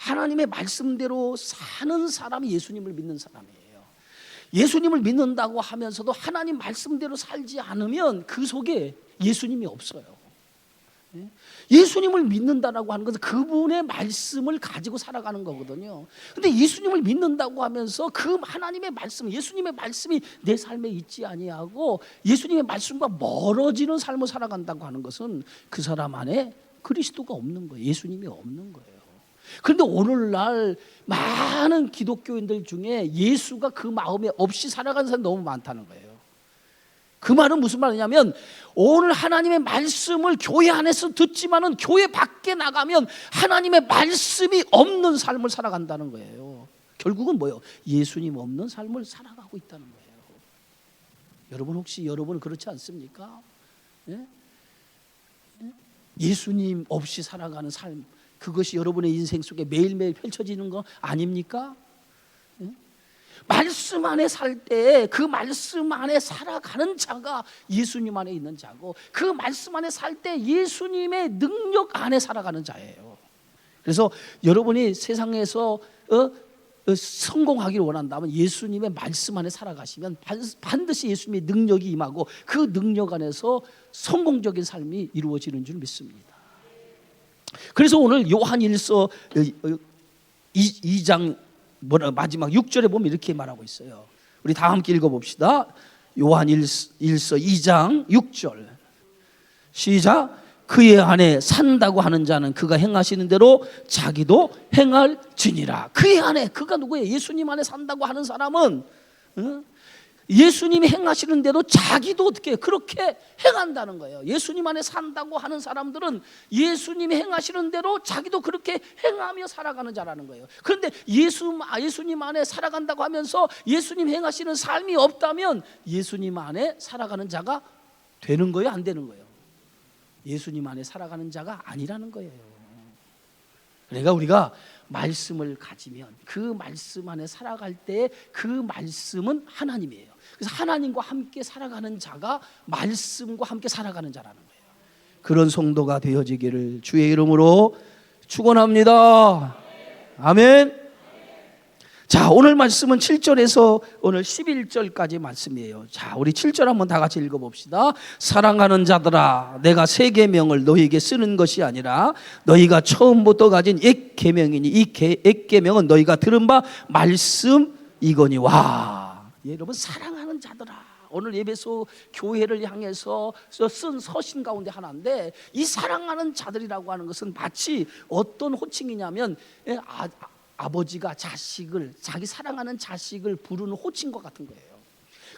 하나님의 말씀대로 사는 사람이 예수님을 믿는 사람이에요. 예수님을 믿는다고 하면서도 하나님 말씀대로 살지 않으면 그 속에 예수님이 없어요. 예수님을 믿는다라고 하는 것은 그분의 말씀을 가지고 살아가는 거거든요. 근데 예수님을 믿는다고 하면서 그 하나님의 말씀, 예수님의 말씀이 내 삶에 있지 아니하고 예수님의 말씀과 멀어지는 삶을 살아간다고 하는 것은 그 사람 안에 그리스도가 없는 거예요. 예수님이 없는 거예요. 그런데 오늘날 많은 기독교인들 중에 예수가 그 마음에 없이 살아가는 사람이 너무 많다는 거예요. 그 말은 무슨 말이냐면 오늘 하나님의 말씀을 교회 안에서 듣지만은 교회 밖에 나가면 하나님의 말씀이 없는 삶을 살아간다는 거예요. 결국은 뭐예요? 예수님 없는 삶을 살아가고 있다는 거예요. 여러분 혹시 여러분은 그렇지 않습니까? 예? 예수님 없이 살아가는 삶, 그것이 여러분의 인생 속에 매일매일 펼쳐지는 거 아닙니까? 말씀 안에 살 때 그 말씀 안에 살아가는 자가 예수님 안에 있는 자고, 그 말씀 안에 살 때 예수님의 능력 안에 살아가는 자예요. 그래서 여러분이 세상에서 성공하기를 원한다면 예수님의 말씀 안에 살아가시면 반드시 예수님의 능력이 임하고 그 능력 안에서 성공적인 삶이 이루어지는 줄 믿습니다. 그래서 오늘 요한 1서 2장 마지막 6절에 보면 이렇게 말하고 있어요. 우리 다 함께 읽어봅시다. 요한 1서 2장 6절 시작. 그의 안에 산다고 하는 자는 그가 행하시는 대로 자기도 행할지니라. 그의 안에, 그가 누구예요? 예수님 안에 산다고 하는 사람은 예수님이 행하시는 대로 자기도 어떻게 그렇게 행한다는 거예요. 예수님 안에 산다고 하는 사람들은 예수님이 행하시는 대로 자기도 그렇게 행하며 살아가는 자라는 거예요. 그런데 예수님 안에 살아간다고 하면서 예수님 행하시는 삶이 없다면 예수님 안에 살아가는 자가 되는 거예요? 안 되는 거예요? 예수님 안에 살아가는 자가 아니라는 거예요. 그러니까 우리가 말씀을 가지면 그 말씀 안에 살아갈 때 그 말씀은 하나님이에요. 그래서 하나님과 함께 살아가는 자가 말씀과 함께 살아가는 자라는 거예요. 그런 성도가 되어지기를 주의 이름으로 축원합니다. 아멘. 자, 오늘 말씀은 7절에서 오늘 11절까지 말씀이에요. 자, 우리 7절 한번 다 같이 읽어봅시다. 사랑하는 자들아, 내가 새 계명을 너희에게 쓰는 것이 아니라 너희가 처음부터 가진 옛 계명이니 이 옛 계명은 너희가 들은 바 말씀이거니와. 여러분, 사랑하는 자들아, 오늘 예배소 교회를 향해서 쓴 서신 가운데 하나인데, 이 사랑하는 자들이라고 하는 것은 마치 어떤 호칭이냐면 아버지가 자식을, 자기 사랑하는 자식을 부르는 호칭과 같은 거예요.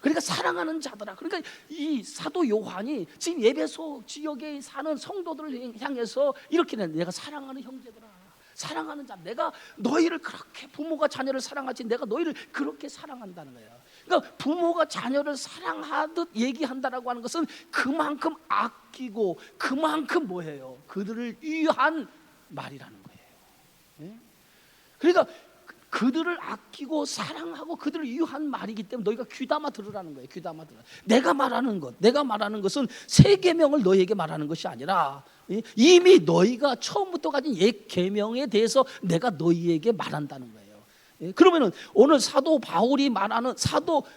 그러니까 사랑하는 자들아, 그러니까 이 사도 요한이 지금 예배소 지역에 사는 성도들을 향해서 이렇게 내가 사랑하는 형제들아, 사랑하는 자, 내가 너희를 그렇게, 부모가 자녀를 사랑하지 내가 너희를 그렇게 사랑한다는 거예요. 그러니까 부모가 자녀를 사랑하듯 얘기한다라고 하는 것은 그만큼 아끼고 그만큼 뭐예요? 그들을 위한 말이라는 거예요. 그러니까 그들을 아끼고 사랑하고 그들을 위한 말이기 때문에 너희가 귀담아 들으라는 거예요. 귀담아 들으라. 내가 말하는 것은 새 계명을 너희에게 말하는 것이 아니라 이미 너희가 처음부터 가진 옛 계명에 대해서 내가 너희에게 말한다는 거예요. 그러면은 오늘 사도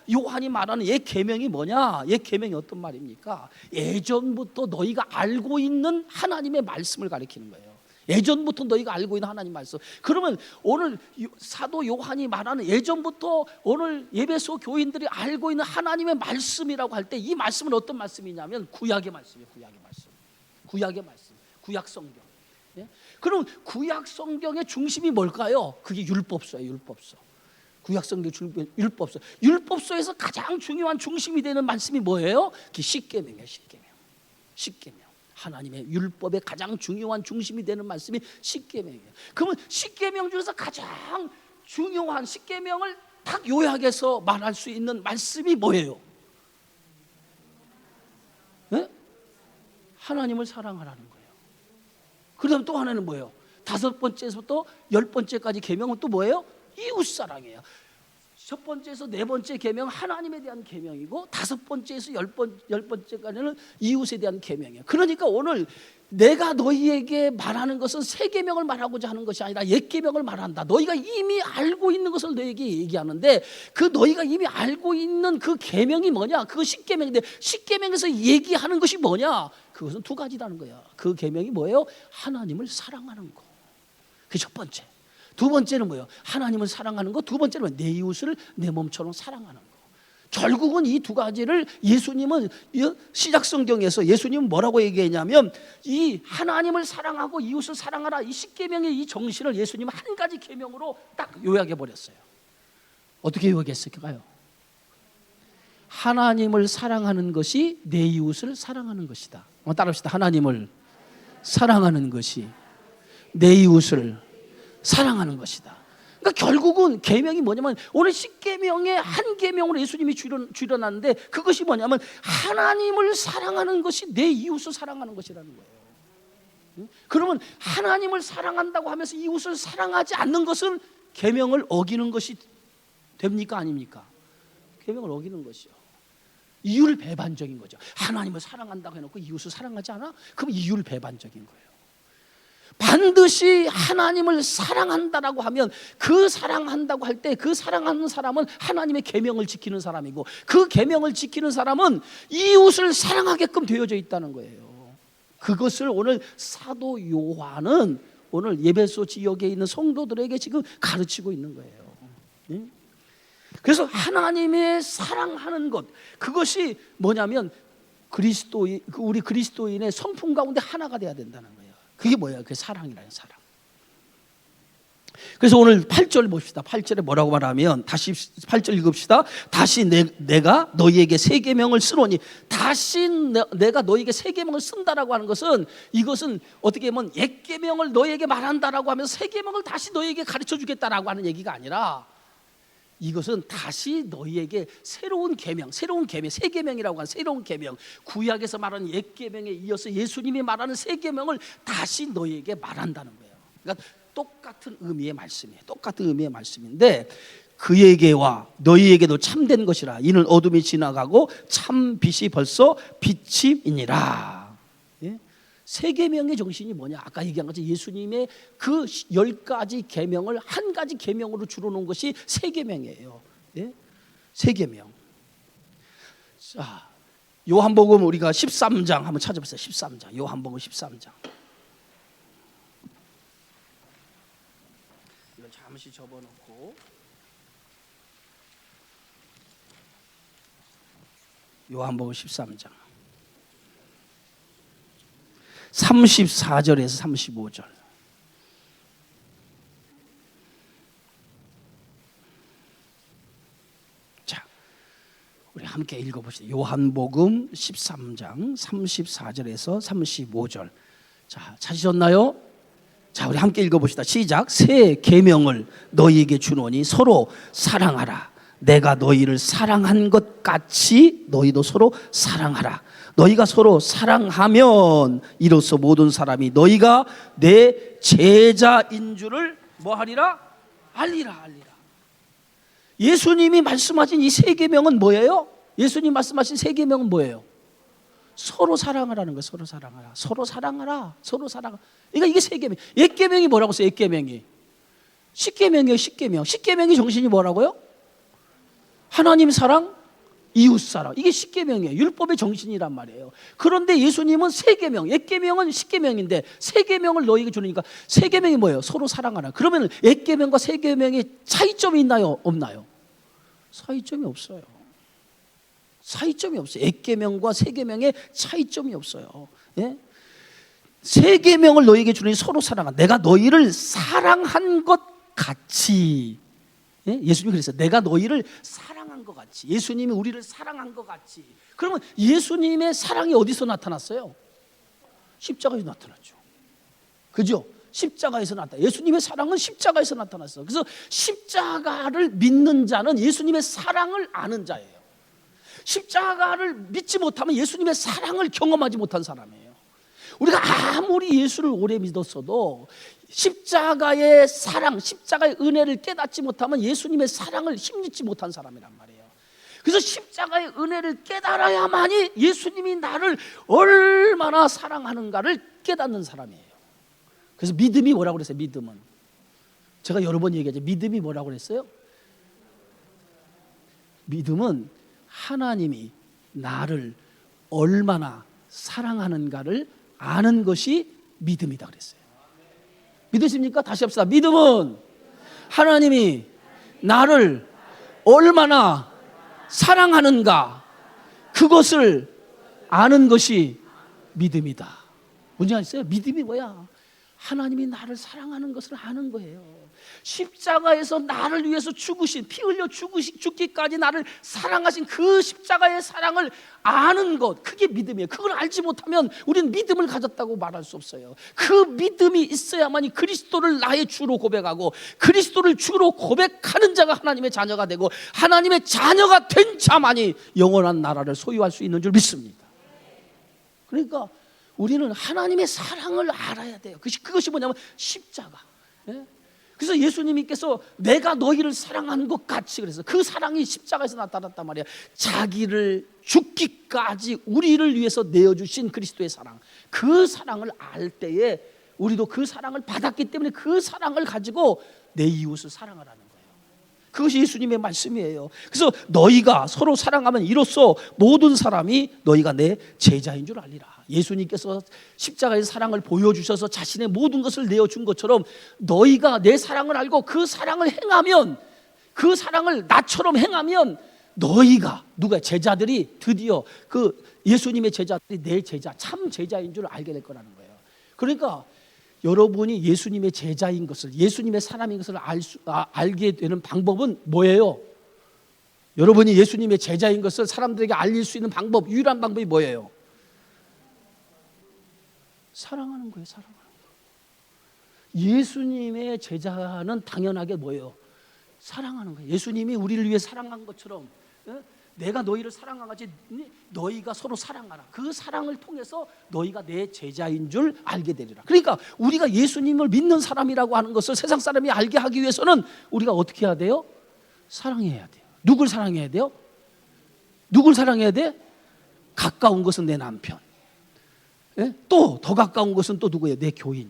요한이 말하는 옛 계명이 뭐냐? 옛 계명이 어떤 말입니까? 예전부터 너희가 알고 있는 하나님의 말씀을 가리키는 거예요. 예전부터 너희가 알고 있는 하나님 말씀. 그러면 오늘 사도 요한이 말하는 예전부터 오늘 예배소 교인들이 알고 있는 하나님의 말씀이라고 할 때 이 말씀은 어떤 말씀이냐면 구약의 말씀이에요. 구약의 말씀, 구약 성경. 그럼 구약 성경의 중심이 뭘까요? 그게 율법서예요. 율법서. 구약 성경 율법서. 율법서에서 가장 중요한 중심이 되는 말씀이 뭐예요? 그게 십계명이에요. 십계명. 하나님의 율법의 가장 중요한 중심이 되는 말씀이 십계명이에요. 그러면 십계명 중에서 가장 중요한 십계명을 딱 요약해서 말할 수 있는 말씀이 뭐예요? 네? 하나님을 사랑하라는 거예요. 그다음 또 하나는 뭐예요? 5번째부터 10번째까지 계명은 또 뭐예요? 이웃사랑이에요. 첫 번째에서 네 번째 계명 하나님에 대한 계명이고, 다섯 번째에서 열 번째까지는 이웃에 대한 계명이에요. 그러니까 오늘 내가 너희에게 말하는 것은 새 계명을 말하고자 하는 것이 아니라 옛 계명을 말한다. 너희가 이미 알고 있는 것을 너희에게 얘기하는데, 그 너희가 이미 알고 있는 그 계명이 뭐냐? 그거 십계명인데, 십계명에서 얘기하는 것이 뭐냐? 그것은 두 가지라는 거야. 그 계명이 뭐예요? 하나님을 사랑하는 거. 그게 첫 번째. 두 번째는 뭐예요? 하나님을 사랑하는 거. 두 번째는 내 이웃을 내 몸처럼 사랑하는 거. 결국은 이 두 가지를 예수님은 시작 성경에서 예수님은 뭐라고 얘기했냐면, 이 하나님을 사랑하고 이웃을 사랑하라, 이 십계명의 이 정신을 예수님은 한 가지 계명으로 딱 요약해 버렸어요. 어떻게 요약했을까요? 하나님을 사랑하는 것이 내 이웃을 사랑하는 것이다. 따라합시다. 하나님을 사랑하는 것이 내 이웃을 사랑하는 것이다. 그러니까 결국은 계명이 뭐냐면, 오늘 십계명의 한 계명으로 예수님이 줄여놨는데, 그것이 뭐냐면 하나님을 사랑하는 것이 내 이웃을 사랑하는 것이라는 거예요. 그러면 하나님을 사랑한다고 하면서 이웃을 사랑하지 않는 것은 계명을 어기는 것이 됩니까? 아닙니까? 계명을 어기는 것이요. 이율 배반적인 거죠. 하나님을 사랑한다고 해놓고 이웃을 사랑하지 않아? 그럼 이율 배반적인 거예요. 반드시 하나님을 사랑한다라고 하면, 그 사랑한다고 할 때 그 사랑하는 사람은 하나님의 계명을 지키는 사람이고, 그 계명을 지키는 사람은 이웃을 사랑하게끔 되어져 있다는 거예요. 그것을 오늘 사도 요한은 오늘 예배소 지역에 있는 성도들에게 지금 가르치고 있는 거예요. 그래서 하나님의 사랑하는 것, 그것이 뭐냐면 우리 그리스도인의 성품 가운데 하나가 돼야 된다는 거예요. 그게 뭐예요? 그게 사랑이라는 사랑. 그래서 오늘 8절 봅시다. 8절에 뭐라고 말하면, 다시 8절 읽읍시다. 다시 내가 너희에게 새 계명을 쓰노니, 다시 내가 너희에게 새 계명을 쓴다라고 하는 것은, 이것은 어떻게 보면 옛 계명을 너희에게 말한다라고 하면서 새 계명을 다시 너희에게 가르쳐 주겠다라고 하는 얘기가 아니라, 이것은 다시 너희에게 새로운 계명, 새 계명이라고 하는 새로운 계명, 구약에서 말하는 옛 계명에 이어서 예수님이 말하는 새 계명을 다시 너희에게 말한다는 거예요. 그러니까 똑같은 의미의 말씀이에요. 똑같은 의미의 말씀인데, 그에게와 너희에게도 참된 것이라. 이는 어둠이 지나가고 참 빛이 벌써 비침이니라. 새 계명의 정신이 뭐냐? 아까 얘기한 것처럼 예수님의 그 10가지 계명을 한 가지 계명으로 줄여놓은 것이 새 계명이에요. 새 계명. 자, 요한복음 우리가 13장 한번 찾아보세요. 13장. 요한복음 13장. 이건 잠시 접어놓고 요한복음 13장 34절에서 35절. 자, 우리 함께 읽어보시죠. 요한복음 13장 34절에서 35절. 자, 찾으셨나요? 자, 우리 함께 읽어봅시다. 시작. 새 계명을 너희에게 주노니 서로 사랑하라. 내가 너희를 사랑한 것 같이 너희도 서로 사랑하라. 너희가 서로 사랑하면 이로써 모든 사람이 너희가 내 제자인 줄을 뭐하리라? 알리라. 예수님이 말씀하신 이 세 계명은 뭐예요? 예수님 말씀하신 세 계명은 뭐예요? 서로 사랑하라는 거예요. 서로 사랑하라. 서로 사랑하라. 서로 사랑하라. 그러니까 이게 세 계명. 옛 계명이 뭐라고 써요? 옛 계명이 십계명이에요. 십계명. 십계명의 정신이 뭐라고요? 하나님 사랑, 이웃 사랑. 이게 십계명이에요. 율법의 정신이란 말이에요. 그런데 예수님은 세 계명, 옛 계명은 십계명인데 세 계명을 너희에게 주니까 세 계명이 뭐예요? 서로 사랑하라. 그러면 옛 계명과 세 계명의 차이점이 있나요? 없나요? 차이점이 없어요. 차이점이 없어요. 옛 계명과 세 계명의 차이점이 없어요. 예? 세 계명을 너희에게 주니 서로 사랑하라. 내가 너희를 사랑한 것 같이. 예? 예수님이 그랬어요. 내가 너희를 사랑한 것 같이. 예수님이 우리를 사랑한 것 같이. 그러면 예수님의 사랑이 어디서 나타났어요? 십자가에서 나타났죠. 그죠? 십자가에서 나타났다. 예수님의 사랑은 십자가에서 나타났어요. 그래서 십자가를 믿는 자는 예수님의 사랑을 아는 자예요. 십자가를 믿지 못하면 예수님의 사랑을 경험하지 못한 사람이에요. 우리가 아무리 예수를 오래 믿었어도 십자가의 사랑, 십자가의 은혜를 깨닫지 못하면 예수님의 사랑을 힘입지 못한 사람이란 말이에요. 그래서 십자가의 은혜를 깨달아야만이 예수님이 나를 얼마나 사랑하는가를 깨닫는 사람이에요. 그래서 믿음이 뭐라고 그랬어요? 믿음은, 제가 여러 번 얘기하죠. 믿음이 뭐라고 그랬어요? 믿음은 하나님이 나를 얼마나 사랑하는가를 아는 것이 믿음이다 그랬어요. 믿으십니까? 다시 합시다. 믿음은 하나님이 나를 얼마나 사랑하는가, 그것을 아는 것이 믿음이다. 문제가 있어요? 믿음이 뭐야? 하나님이 나를 사랑하는 것을 아는 거예요. 십자가에서 나를 위해서 죽으신, 피 흘려 죽기까지 나를 사랑하신 그 십자가의 사랑을 아는 것, 그게 믿음이에요. 그걸 알지 못하면 우리는 믿음을 가졌다고 말할 수 없어요. 그 믿음이 있어야만이 그리스도를 나의 주로 고백하고, 그리스도를 주로 고백하는 자가 하나님의 자녀가 되고, 하나님의 자녀가 된 자만이 영원한 나라를 소유할 수 있는 줄 믿습니다. 그러니까 우리는 하나님의 사랑을 알아야 돼요. 그것이 뭐냐면 십자가. 그래서 예수님께서 내가 너희를 사랑한 것 같이, 그래서 그 사랑이 십자가에서 나타났단 말이에요. 자기를 죽기까지 우리를 위해서 내어주신 그리스도의 사랑, 그 사랑을 알 때에 우리도 그 사랑을 받았기 때문에 그 사랑을 가지고 내 이웃을 사랑하라는 거예요. 그것이 예수님의 말씀이에요. 그래서 너희가 서로 사랑하면 이로써 모든 사람이 너희가 내 제자인 줄 알리라. 예수님께서 십자가의 사랑을 보여주셔서 자신의 모든 것을 내어준 것처럼 너희가 내 사랑을 알고 그 사랑을 행하면, 그 사랑을 나처럼 행하면 너희가, 누가, 제자들이 드디어 그 예수님의 제자들이 내 제자, 참 제자인 줄 알게 될 거라는 거예요. 그러니까 여러분이 예수님의 제자인 것을, 예수님의 사람인 것을 알게 되는 방법은 뭐예요? 여러분이 예수님의 제자인 것을 사람들에게 알릴 수 있는 방법, 유일한 방법이 뭐예요? 사랑하는 거예요. 사랑하는 거. 예수님의 제자는 당연하게 뭐예요? 사랑하는 거예요. 예수님이 우리를 위해 사랑한 것처럼, 내가 너희를 사랑한 같이 너희가 서로 사랑하라. 그 사랑을 통해서 너희가 내 제자인 줄 알게 되리라. 그러니까 우리가 예수님을 믿는 사람이라고 하는 것을 세상 사람이 알게 하기 위해서는 우리가 어떻게 해야 돼요? 사랑해야 돼요. 누굴 사랑해야 돼요? 누굴 사랑해야 돼? 가까운 것은 내 남편, 또 더 가까운 것은 또 누구예요? 내 교인.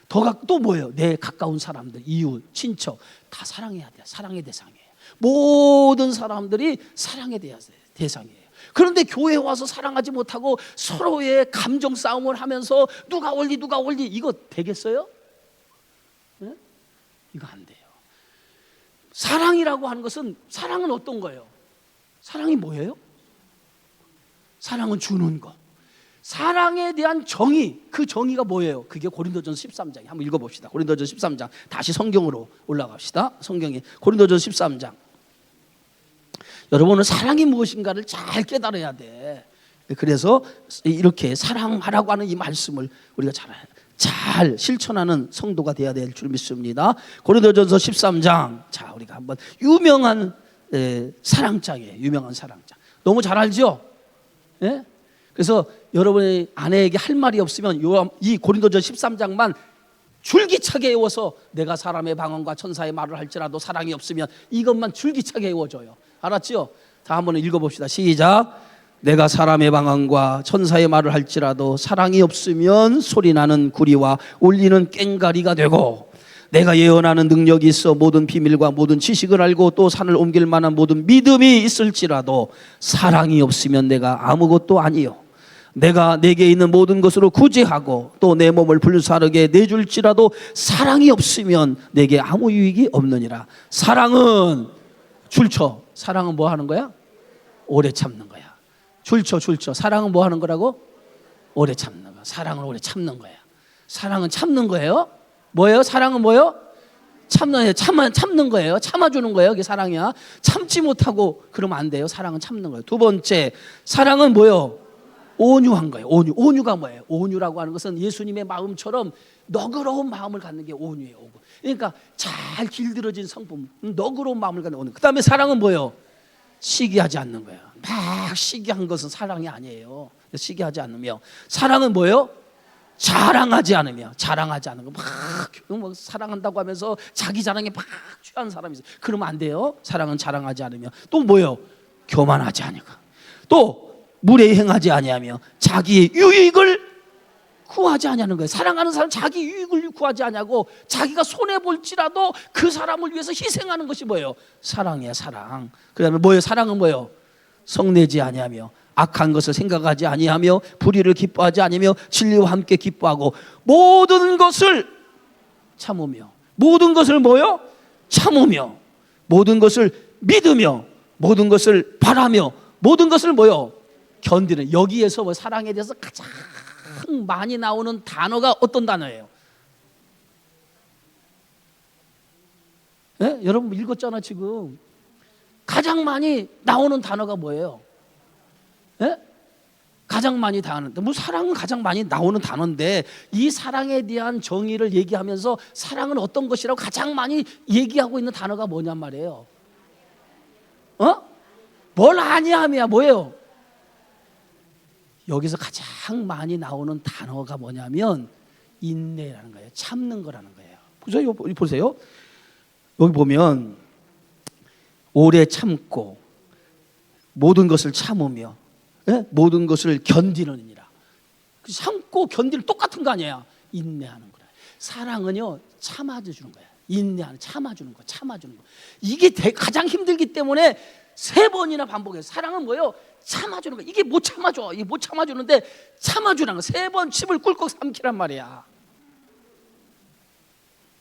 또 뭐예요? 내 가까운 사람들, 이웃, 친척 다 사랑해야 돼요. 사랑의 대상이에요. 모든 사람들이 사랑의 대상이에요. 그런데 교회에 와서 사랑하지 못하고 서로의 감정 싸움을 하면서 누가 올리 이거 되겠어요? 이거 안 돼요. 사랑이라고 하는 것은, 사랑은 어떤 거예요? 사랑이 뭐예요? 사랑은 주는 것. 사랑에 대한 정의, 그 정의가 뭐예요? 그게 고린도전서 13장. 한번 읽어봅시다. 고린도전서 13장. 다시 성경으로 올라갑시다. 성경에 고린도전서 13장. 여러분은 사랑이 무엇인가를 잘 깨달아야 돼. 그래서 이렇게 사랑하라고 하는 이 말씀을 우리가 잘 실천하는 성도가 되어야 될 줄 믿습니다. 고린도전서 13장. 자, 우리가 한번 유명한 사랑장이에요. 유명한 사랑장. 너무 잘 알죠? 예? 그래서 여러분의 아내에게 할 말이 없으면 이 고린도전서 13장만 줄기차게 외워서, 내가 사람의 방언과 천사의 말을 할지라도 사랑이 없으면, 이것만 줄기차게 외워줘요. 알았죠? 다 한번 읽어봅시다. 시작. 내가 사람의 방언과 천사의 말을 할지라도 사랑이 없으면 소리나는 구리와 울리는 꽹가리가 되고, 내가 예언하는 능력이 있어 모든 비밀과 모든 지식을 알고 또 산을 옮길 만한 모든 믿음이 있을지라도 사랑이 없으면 내가 아무것도 아니요. 내가 내게 있는 모든 것으로 구제하고 또 내 몸을 불사르게 내줄지라도 사랑이 없으면 내게 아무 유익이 없느니라. 사랑은 줄쳐. 사랑은 뭐 하는 거야? 오래 참는 거야. 줄쳐. 사랑은 뭐 하는 거라고? 오래 참는 거야. 사랑은 오래 참는 거야. 사랑은 참는 거예요. 뭐예요? 사랑은 뭐예요? 참는 거예요. 참아주는 거예요. 그게 사랑이야. 참지 못하고 그러면 안 돼요. 사랑은 참는 거예요. 두 번째, 사랑은 뭐예요? 온유한 거예요. 온유가 뭐예요? 온유라고 하는 것은 예수님의 마음처럼 너그러운 마음을 갖는 게 온유예요. 그러니까 잘 길들여진 성품, 너그러운 마음을 갖는 온유. 그 다음에 사랑은 뭐예요? 시기하지 않는 거예요. 막 시기한 것은 사랑이 아니에요. 시기하지 않으며. 사랑은 뭐예요? 자랑하지 않으며, 자랑하지 않은 거 막 사랑한다고 하면서 자기 자랑에 막 취한 사람이 있어요. 그러면 안 돼요. 사랑은 자랑하지 않으며, 또 뭐예요? 교만하지 않으며, 또 무례히 행하지 아니하며 자기의 유익을 구하지 아니하는 거예요. 사랑하는 사람 자기 유익을 구하지 아니하고 자기가 손해 볼지라도 그 사람을 위해서 희생하는 것이 뭐예요? 사랑이에요, 사랑. 그다음에 뭐예요? 사랑은 뭐예요? 성내지 아니하며 악한 것을 생각하지 아니하며 불의를 기뻐하지 아니하며 진리와 함께 기뻐하고 모든 것을 참으며, 모든 것을 뭐요? 참으며, 모든 것을 믿으며, 모든 것을 바라며, 모든 것을 뭐요? 견디는. 여기에서 뭐 사랑에 대해서 가장 많이 나오는 단어가 어떤 단어예요? 예? 여러분 읽었잖아 지금. 가장 많이 나오는 단어가 뭐예요? 예? 가장 많이 나오는, 뭐 사랑은 가장 많이 나오는 단어인데 이 사랑에 대한 정의를 얘기하면서 사랑은 어떤 것이라고 가장 많이 얘기하고 있는 단어가 뭐냔 말이에요. 뭘 아니하며 뭐예요? 여기서 가장 많이 나오는 단어가 뭐냐면 인내라는 거예요. 참는 거라는 거예요. 보세요. 여기 보면 오래 참고 모든 것을 참으며, 예? 모든 것을 견디느니라. 참고 견디는 똑같은 거 아니에요. 인내하는 거라. 사랑은요 참아주는 거야. 인내하는, 참아주는 거, 참아주는 거. 이게 가장 힘들기 때문에 3번이나 반복해요. 사랑은 뭐예요? 참아주는 거. 이게 못 참아줘. 이게 못 참아주는데 참아주는 거. 3번 침을 꿀꺽 삼키란 말이야.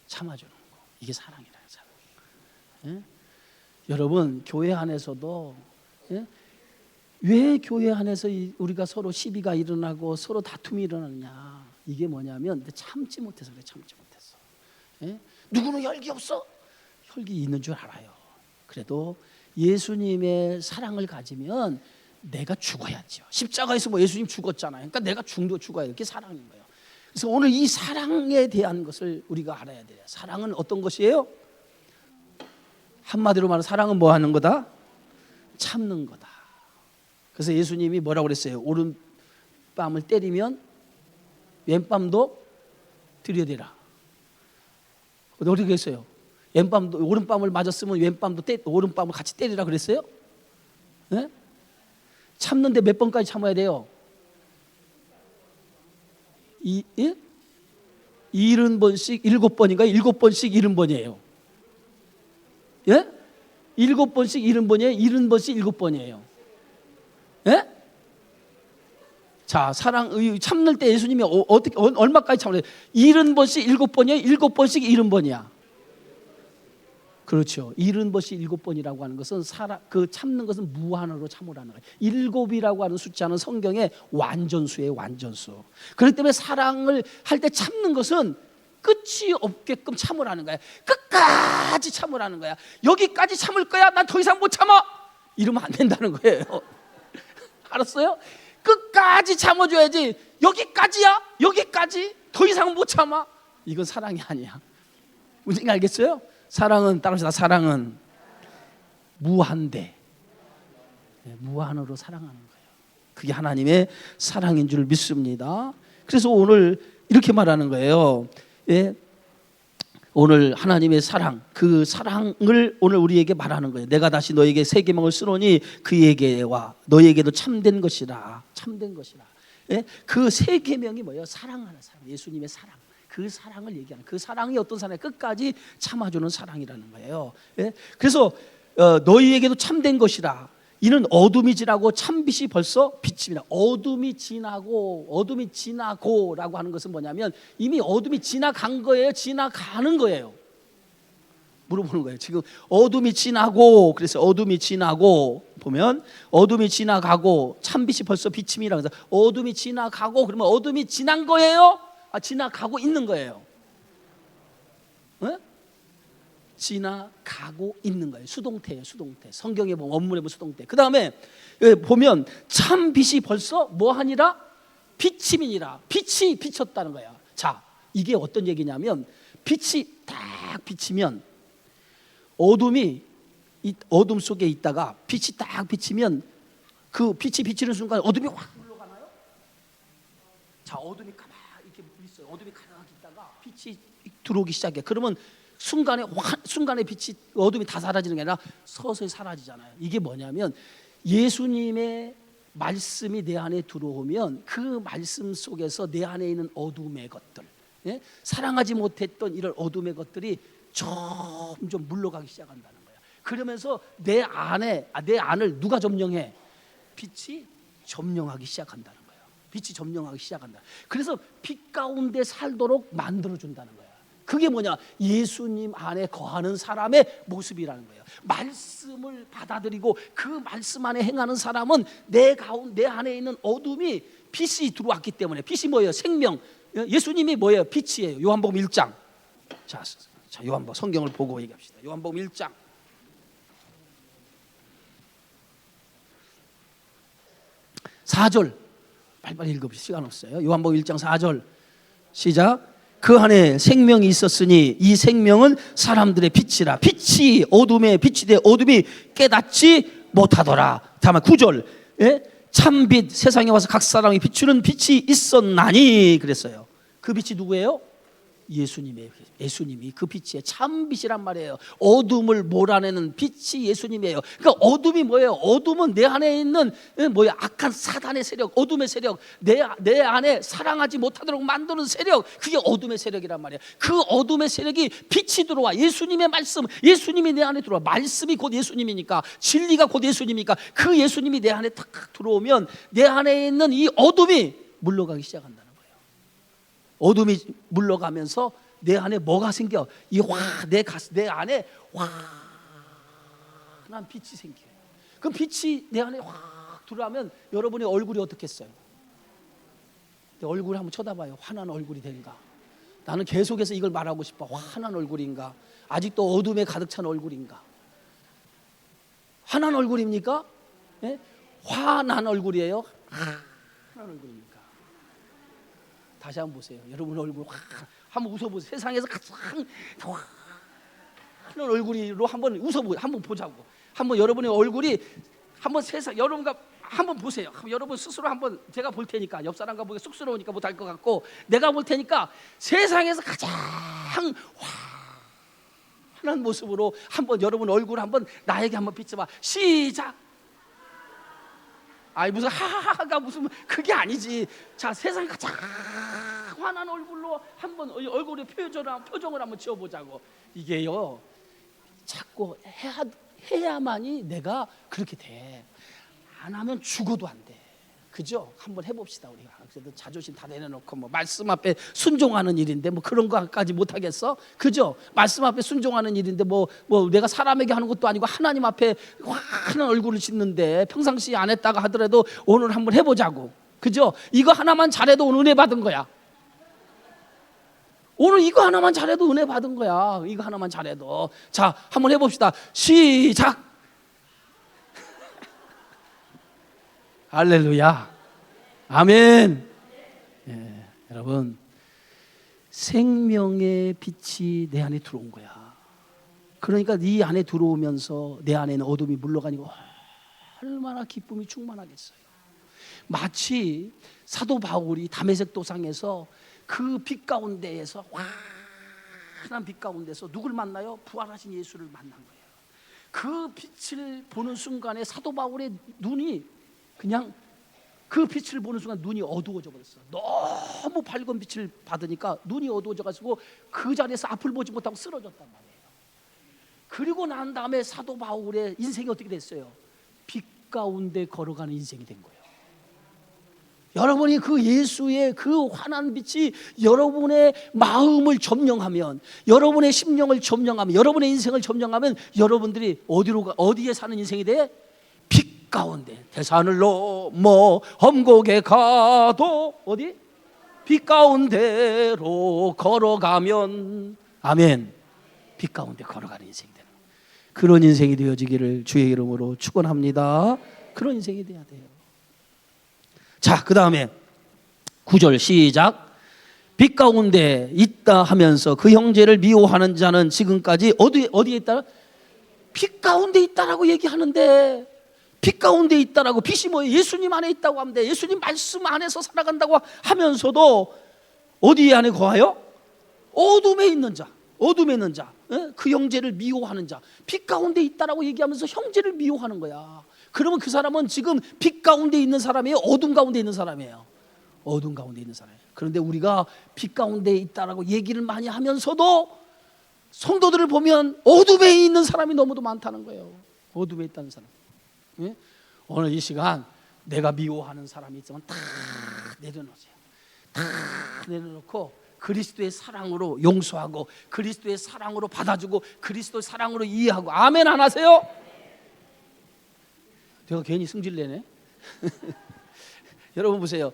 참아주는 거. 이게 사랑이라. 사랑. 예? 여러분 교회 안에서도, 예? 왜 교회 안에서 우리가 서로 시비가 일어나고 서로 다툼이 일어나느냐? 이게 뭐냐면 참지 못해서 그래. 참지 못했어. 예? 누구는 혈기 없어? 혈기 있는 줄 알아요. 그래도 예수님의 사랑을 가지면 내가 죽어야죠. 십자가에서 뭐 예수님 죽었잖아요. 그러니까 내가 죽어야 돼요. 그게 사랑인 거예요. 그래서 오늘 이 사랑에 대한 것을 우리가 알아야 돼요. 사랑은 어떤 것이에요? 한마디로 말하면 사랑은 뭐 하는 거다? 참는 거다. 그래서 예수님이 뭐라고 그랬어요? 오른뺨을 때리면 왼뺨도 들여대라. 어떻게 그랬어요? 왼뺨도, 오른뺨을 맞았으면 왼뺨도 오른뺨을 같이 때리라 그랬어요? 네? 참는데 몇 번까지 참아야 돼요? 70번씩 7번인가요? 7번씩 70번이에요. 예? 7번씩 70번이에요? 70번씩 7번이에요. 예? 자, 참는 때 예수님이 어떻게, 얼마까지 참으래요? 70번씩 7번이에요? 7번씩 70번이야. 그렇죠. 70번씩 7번이라고 하는 것은 그 참는 것은 무한으로 참으라는 거예요. 7이라고 하는 숫자는 성경의 완전수예요. 완전수. 그렇기 때문에 사랑을 할 때 참는 것은 끝이 없게끔 참으라는 거야. 끝까지 참으라는 거야. 여기까지 참을 거야. 난 더 이상 못 참아. 이러면 안 된다는 거예요. 알았어요? 끝까지 참아줘야지. 여기까지야? 여기까지? 더 이상 못 참아? 이건 사랑이 아니야. 무슨 알겠어요? 사랑은, 따라합시다. 사랑은 무한대, 무한으로 사랑하는 거예요. 그게 하나님의 사랑인 줄 믿습니다. 그래서 오늘 이렇게 말하는 거예요. 예? 오늘 하나님의 사랑, 그 사랑을 오늘 우리에게 말하는 거예요. 내가 다시 너에게 새 계명을 쓰노니 그에게와 너에게도 참된 것이라. 참된 것이라. 예? 그 새 계명이 뭐예요? 사랑하는 사랑, 예수님의 사랑. 그 사랑을 얘기하는, 그 사랑이 어떤 사랑이 끝까지 참아주는 사랑이라는 거예요. 예? 그래서 너희에게도 참된 것이라. 이는 어둠이 지나고 참빛이 벌써 비칩니다. 어둠이 지나고라고 하는 것은 뭐냐면 이미 어둠이 지나간 거예요, 지나가는 거예요? 물어보는 거예요. 지금 어둠이 지나고, 그래서 어둠이 지나고 보면 어둠이 지나가고 참빛이 벌써 비침이라고 해서 어둠이 지나가고, 그러면 어둠이 지난 거예요? 지나가고 있는 거예요. 네? 지나가고 있는 거예요. 수동태예요. 수동태. 성경에 보면, 원문에 보면 수동태. 그 다음에 보면 참 빛이 벌써 뭐하니라? 비침이니라. 빛이 비쳤다는 거예요. 자, 이게 어떤 얘기냐면 빛이 딱 비치면 어둠이 이 어둠 속에 있다가 빛이 딱 비치면 그 빛이 비치는 순간 어둠이 확 물러가나요? 자, 어둠이 가만히 이렇게 어둠이 가득 있다가 빛이 들어오기 시작해. 그러면 순간에 빛이 어둠이 다 사라지는 게 아니라 서서히 사라지잖아요. 이게 뭐냐면 예수님의 말씀이 내 안에 들어오면 그 말씀 속에서 내 안에 있는 어둠의 것들, 예? 사랑하지 못했던 이런 어둠의 것들이 점점 물러가기 시작한다는 거예요. 그러면서 내 안을 누가 점령해? 빛이 점령하기 시작한다는 거예요. 빛이 점령하기 시작한다. 그래서 빛 가운데 살도록 만들어준다는 거예요. 그게 뭐냐? 예수님 안에 거하는 사람의 모습이라는 거예요. 말씀을 받아들이고 그 말씀 안에 행하는 사람은 내 안에 있는 어둠이 빛이 들어왔기 때문에. 빛이 뭐예요? 생명. 예수님이 뭐예요? 빛이에요. 요한복음 1장. 자, 요한복음 성경을 보고 얘기합시다. 요한복음 1장. (4절) 빨리빨리 읽어보시죠. 시간 없어요. 요한복음 1장 4절 시작. 그 안에 생명이 있었으니 이 생명은 사람들의 빛이라. 빛이 어둠에 빛이 돼 어둠이 깨닫지 못하더라. 다음에 9절. 예? 참빛 세상에 와서 각 사람이 비추는 빛이 있었나니 그랬어요. 그 빛이 누구예요? 예수님이 그 빛이에요. 참빛이란 말이에요. 어둠을 몰아내는 빛이 예수님이에요. 그러니까 어둠이 뭐예요? 어둠은 내 안에 있는 악한 사단의 세력, 어둠의 세력, 내 안에 사랑하지 못하도록 만드는 세력, 그게 어둠의 세력이란 말이에요. 그 어둠의 세력이 빛이 들어와. 예수님의 말씀, 예수님이 내 안에 들어와. 말씀이 곧 예수님이니까, 진리가 곧 예수님이니까 그 예수님이 내 안에 탁 들어오면 내 안에 있는 이 어둠이 물러가기 시작한다. 어둠이 물러가면서 내 안에 뭐가 생겨? 내 안에 환한 빛이 생겨요. 그 빛이 내 안에 확 들어가면 여러분의 얼굴이 어떻겠어요? 내 얼굴 한번 쳐다봐요. 환한 얼굴이 된가? 나는 계속해서 이걸 말하고 싶어. 환한 얼굴인가? 아직도 어둠에 가득 찬 얼굴인가? 환한 얼굴입니까? 네? 환한 얼굴이에요? 환한 얼굴입니까? 다시 한번 보세요. 여러분 얼굴 한번 웃어보세요. 세상에서 가장 환한 얼굴로 한번 웃어보세요. 한번 보자고. 한번 여러분의 얼굴이 한번 여러분과 한번 보세요. 여러분 스스로 한번 제가 볼 테니까 옆 사람과 보기 쑥스러우니까 못할 것 같고 내가 볼 테니까 세상에서 가장 환한 모습으로 한번 여러분 얼굴 한번 나에게 한번 비춰봐. 시작. 아이 무슨 하하하가 무슨 그게 아니지. 자, 세상에 가장 환한 얼굴로 한번 얼굴의 표정을 한번 지어보자고. 이게요 자꾸 해야만이 내가 그렇게 돼. 안 하면 죽어도 안 돼. 그죠? 한번 해봅시다 우리가. 그래도 자존심 다 내려놓고 뭐 말씀 앞에 순종하는 일인데 뭐 그런 거까지 못하겠어? 그죠? 말씀 앞에 순종하는 일인데 뭐 내가 사람에게 하는 것도 아니고 하나님 앞에 환한 얼굴을 짓는데 평상시에 안 했다가 하더라도 오늘 한번 해보자고. 그죠? 이거 하나만 잘해도 오늘 은혜 받은 거야. 오늘 이거 하나만 잘해도 은혜 받은 거야. 이거 하나만 잘해도. 자, 한번 해봅시다. 시작. 할렐루야. 아멘. 예, 여러분 생명의 빛이 내 안에 들어온 거야. 그러니까 네 안에 들어오면서 내 안에는 어둠이 물러가니까 얼마나 기쁨이 충만하겠어요. 마치 사도 바울이 다메섹 도상에서 그 빛 가운데에서 환한 빛 가운데서 누굴 만나요? 부활하신 예수를 만난 거예요. 그 빛을 보는 순간에 사도 바울의 눈이 그냥 그 빛을 보는 순간 눈이 어두워져 버렸어. 너무 밝은 빛을 받으니까 눈이 어두워져 가지고 그 자리에서 앞을 보지 못하고 쓰러졌단 말이에요. 그리고 난 다음에 사도 바울의 인생이 어떻게 됐어요? 빛 가운데 걸어가는 인생이 된 거예요. 여러분이 그 예수의 그 환한 빛이 여러분의 마음을 점령하면, 여러분의 심령을 점령하면, 여러분의 인생을 점령하면 여러분들이 어디에 사는 인생이 돼? 빛 가운데. 대산을 넘어 험곡에 가도 어디? 빛 가운데로 걸어가면, 아멘, 빛 가운데 걸어가는 인생이 되는 거예요. 그런 인생이 되어지기를 주의 이름으로 축원합니다. 그런 인생이 돼야 돼요. 자, 그 다음에 9절 시작. 빛 가운데 있다 하면서 그 형제를 미워하는 자는 지금까지 어디에 있다? 빛 가운데 있다라고 얘기하는데, 빛 가운데 있다라고, 빛이 뭐예요? 예수님 안에 있다고 하면 돼. 예수님 말씀 안에서 살아간다고 하면서도 어디 안에 거하여? 어둠에 있는 자, 어둠에 있는 자, 그 형제를 미워하는 자, 빛 가운데 있다라고 얘기하면서 형제를 미워하는 거야. 그러면 그 사람은 지금 빛 가운데 있는 사람이에요? 어둠 가운데 있는 사람이에요? 어둠 가운데 있는 사람이에요. 그런데 우리가 빛 가운데 있다라고 얘기를 많이 하면서도 성도들을 보면 어둠에 있는 사람이 너무도 많다는 거예요. 어둠에 있다는 사람. 예? 오늘 이 시간 내가 미워하는 사람이 있으면 다 내려놓으세요. 다 내려놓고 그리스도의 사랑으로 용서하고 그리스도의 사랑으로 받아주고 그리스도의 사랑으로 이해하고. 아멘 안 하세요? 내가 괜히 승질내네. 여러분 보세요.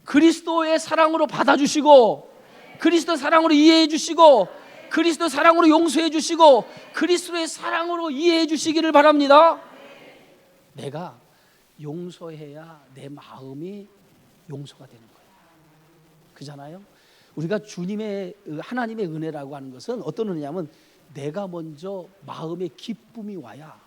그리스도의 사랑으로 받아주시고 그리스도의 사랑으로 이해해 주시고 그리스도의 사랑으로 용서해 주시고 그리스도의 사랑으로 이해해 주시기를 바랍니다. 내가 용서해야 내 마음이 용서가 되는 거예요. 그잖아요. 우리가 주님의 하나님의 은혜라고 하는 것은 어떤 은혜냐면 내가 먼저 마음의 기쁨이 와야,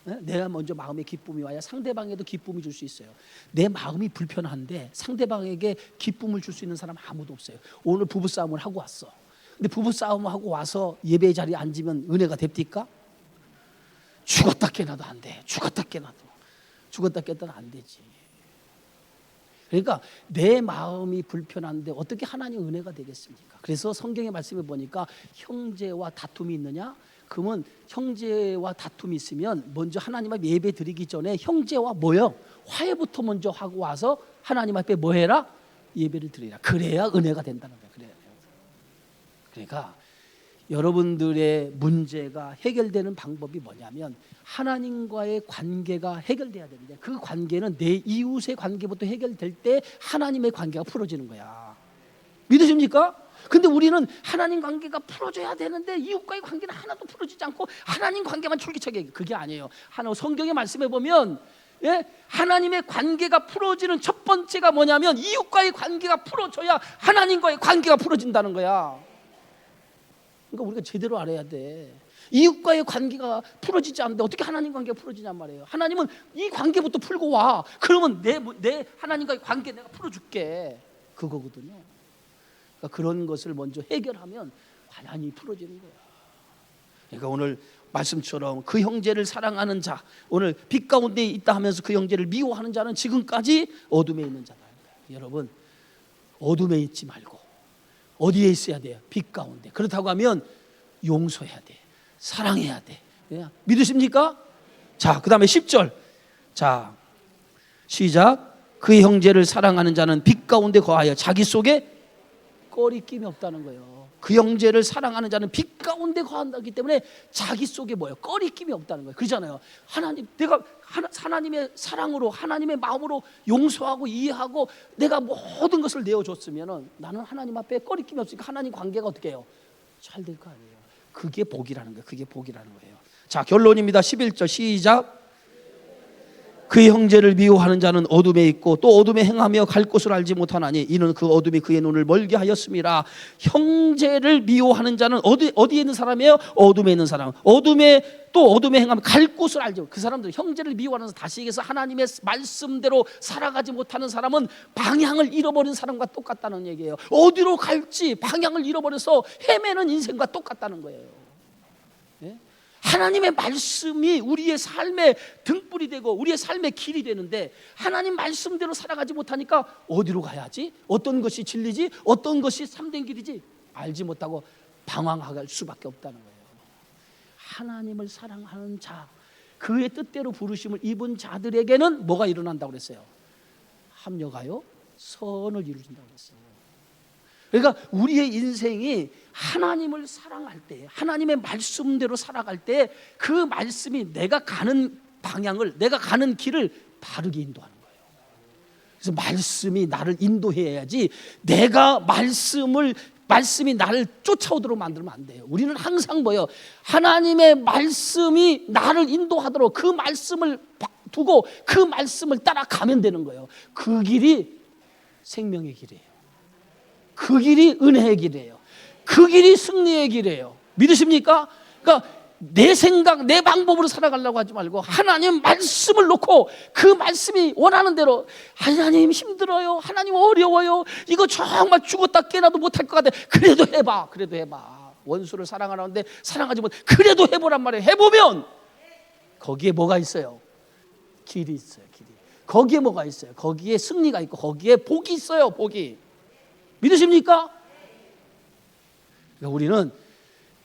내가 먼저 마음의 기쁨이 와야 상대방에도 기쁨을 줄 수 있어요. 내 마음이 불편한데 상대방에게 기쁨을 줄 수 있는 사람 아무도 없어요. 오늘 부부싸움을 하고 왔어. 근데 부부싸움을 하고 와서 예배 자리에 앉으면 은혜가 됩니까? 죽었다 깨나도 안 돼. 죽었다 깨나도. 죽었다 깼다는 안 되지. 그러니까 내 마음이 불편한데 어떻게 하나님 은혜가 되겠습니까? 그래서 성경의 말씀을 보니까 형제와 다툼이 있느냐? 그러면 형제와 다툼이 있으면 먼저 하나님 앞에 예배 드리기 전에 형제와 뭐요? 화해부터 먼저 하고 와서 하나님 앞에 뭐 해라? 예배를 드리라. 그래야 은혜가 된다는 거예요. 그러니까 여러분들의 문제가 해결되는 방법이 뭐냐면 하나님과의 관계가 해결돼야 되는데 그 관계는 내 이웃의 관계부터 해결될 때 하나님의 관계가 풀어지는 거야. 믿으십니까? 근데 우리는 하나님 관계가 풀어져야 되는데 이웃과의 관계는 하나도 풀어지지 않고 하나님 관계만 쫄깃하게. 그게 아니에요. 성경의 말씀에 보면 하나님의 관계가 풀어지는 첫 번째가 뭐냐면 이웃과의 관계가 풀어져야 하나님과의 관계가 풀어진다는 거야. 그러니까 우리가 제대로 알아야 돼. 이웃과의 관계가 풀어지지 않는데 어떻게 하나님 관계가 풀어지냔 말이에요. 하나님은 이 관계부터 풀고 와. 그러면 내 하나님과의 관계 내가 풀어줄게. 그거거든요. 그러니까 그런 것을 먼저 해결하면 완전히 풀어지는 거야. 그러니까 오늘 말씀처럼 그 형제를 사랑하는 자, 오늘 빛 가운데 있다 하면서 그 형제를 미워하는 자는 지금까지 어둠에 있는 자다. 여러분 어둠에 있지 말고 어디에 있어야 돼요? 빛 가운데. 그렇다고 하면 용서해야 돼. 사랑해야 돼. 믿으십니까? 자, 그 다음에 10절. 자, 시작. 그 형제를 사랑하는 자는 빛 가운데 거하여 자기 속에 꺼리낌이 없다는 거예요. 그 형제를 사랑하는 자는 빛 가운데 거한다기 때문에 자기 속에 뭐예요? 꺼리낌이 없다는 거예요. 그러잖아요. 내가 하나님의 사랑으로 하나님의 마음으로 용서하고 이해하고 내가 모든 것을 내어줬으면 나는 하나님 앞에 꺼리낌이 없으니까 하나님 관계가 어떻게 해요? 잘 될 거 아니에요. 그게 복이라는 거예요. 그게 복이라는 거예요. 자, 결론입니다. 11절 시작. 그 형제를 미워하는 자는 어둠에 있고 또 어둠에 행하며 갈 곳을 알지 못하나니 이는 그 어둠이 그의 눈을 멀게 하였음이라. 형제를 미워하는 자는 어디에 있는 사람이에요? 어둠에 있는 사람. 어둠에 행하며 갈 곳을 알지 못하는 그 사람들. 형제를 미워하는 사람, 다시 얘기해서 하나님의 말씀대로 살아가지 못하는 사람은 방향을 잃어버린 사람과 똑같다는 얘기예요. 어디로 갈지 방향을 잃어버려서 헤매는 인생과 똑같다는 거예요. 하나님의 말씀이 우리의 삶의 등불이 되고 우리의 삶의 길이 되는데 하나님 말씀대로 살아가지 못하니까 어디로 가야지? 어떤 것이 진리지? 어떤 것이 참된 길이지? 알지 못하고 방황할 수밖에 없다는 거예요. 하나님을 사랑하는 자, 그의 뜻대로 부르심을 입은 자들에게는 뭐가 일어난다고 그랬어요? 합력하여 선을 이루신다고 그랬어요. 그러니까 우리의 인생이 하나님을 사랑할 때, 하나님의 말씀대로 살아갈 때 그 말씀이 내가 가는 방향을, 내가 가는 길을 바르게 인도하는 거예요. 그래서 말씀이 나를 인도해야지 내가 말씀이 나를 쫓아오도록 만들면 안 돼요. 우리는 항상 뭐예요? 하나님의 말씀이 나를 인도하도록 그 말씀을 두고 그 말씀을 따라가면 되는 거예요. 그 길이 생명의 길이에요. 그 길이 은혜의 길이에요. 그 길이 승리의 길이에요. 믿으십니까? 그러니까 내 생각, 내 방법으로 살아가려고 하지 말고 하나님 말씀을 놓고 그 말씀이 원하는 대로, 하나님 힘들어요, 하나님 어려워요, 이거 정말 죽었다 깨나도 못할 것 같아, 그래도 해봐, 그래도 해봐. 원수를 사랑하라는데 사랑하지 못, 그래도 해보란 말이에요. 해보면 거기에 뭐가 있어요? 길이 있어요. 길이. 거기에 뭐가 있어요? 거기에 승리가 있고 거기에 복이 있어요. 복이. 믿으십니까? 그러니까 우리는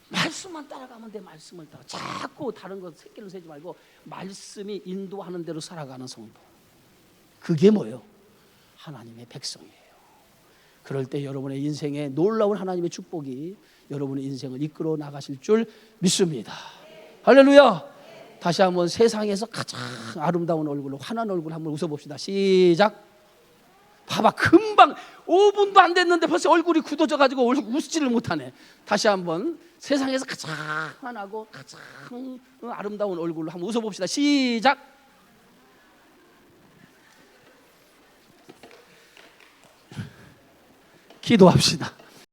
말씀만 따라가면 돼. 말씀을 따라. 자꾸 다른 거 새끼를 세지 말고 말씀이 인도하는 대로 살아가는 성도. 그게 뭐예요? 하나님의 백성이에요. 그럴 때 여러분의 인생에 놀라운 하나님의 축복이 여러분의 인생을 이끌어 나가실 줄 믿습니다. 할렐루야. 다시 한번 세상에서 가장 아름다운 얼굴로, 환한 얼굴 한번 웃어봅시다. 시작. 봐봐, 금방 5분도 안 됐는데 벌써 얼굴이 굳어져 가지고 웃지를 못하네. 다시 한번 세상에서 가장 환하고 가장 아름다운 얼굴로 한번 웃어봅시다. 시작. 기도합시다.